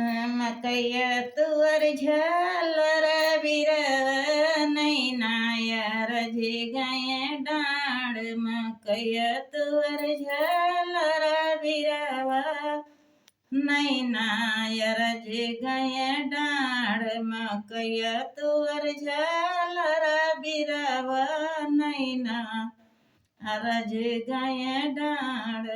मकैया तुअर झालर बिरवा नैना रजे गए डाँड मकैया तुअर झालर बिरवा नैना रजे गए डाँड मकैया तुअर झालर बिरवा नैना रजे गए डाँड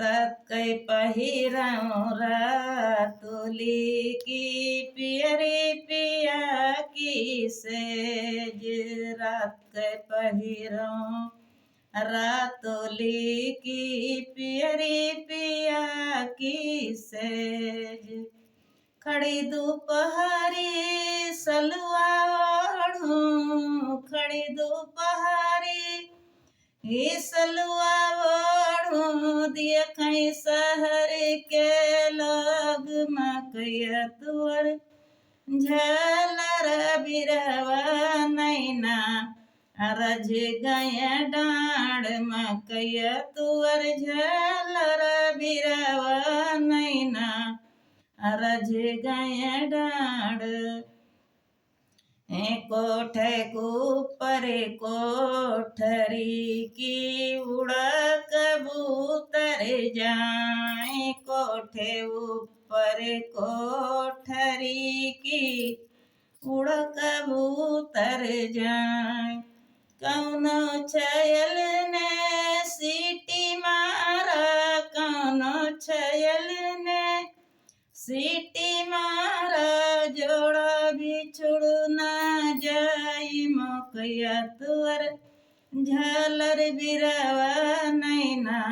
रात कै पहिरौं रातुली की पियरी पिया की सेज रात कै पहिरौं रातुली की पियरी पिया की सेज खड़ी दोपहरी सलुआ ओढ़ूं खड़ी दोपहरी सलुआ ओढ़ूं देखै शहर के लोग मकैया तुअर झालर बिरवा नैना रज गए डाँड मकैया तुअर झालर बिरवा नैना रज गए डाँड कोठ ऊपर कोठरी की उड़ा कबूतर जाए कोठे ऊपर कोठरी की उड़ कबूतर जाए कौनो छयल ने सीटी मारा कौनो छयल ने सीटी मारा जोड़ा बिछुड़ ना जाई मकैया तुअर झालर बिरवा नैना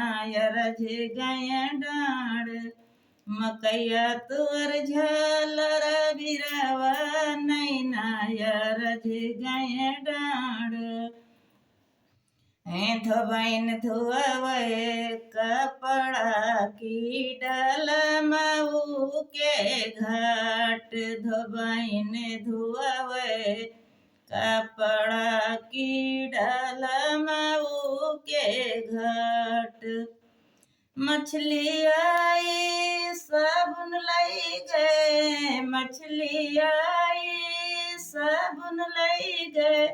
रज गए डाँड मकैया तुअर झालर बिरवा नैना रज गए डाँड धोबैन धुआवे कपड़ा की डाल मऊ के घाट धोबैन धुआवे कपड़ा की डाल मऊ के घाट मछली आई साबुन लाई गए मछली आई साबुन लाई गए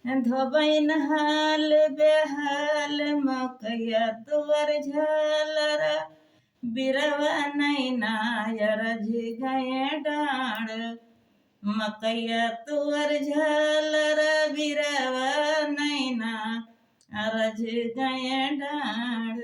धोबैन हाल बेहाल मकैया तुअर झालर बिरवा नैना रज गए डाँड मकैया तुअर झालर बिरवा नैना रज गए डाँड।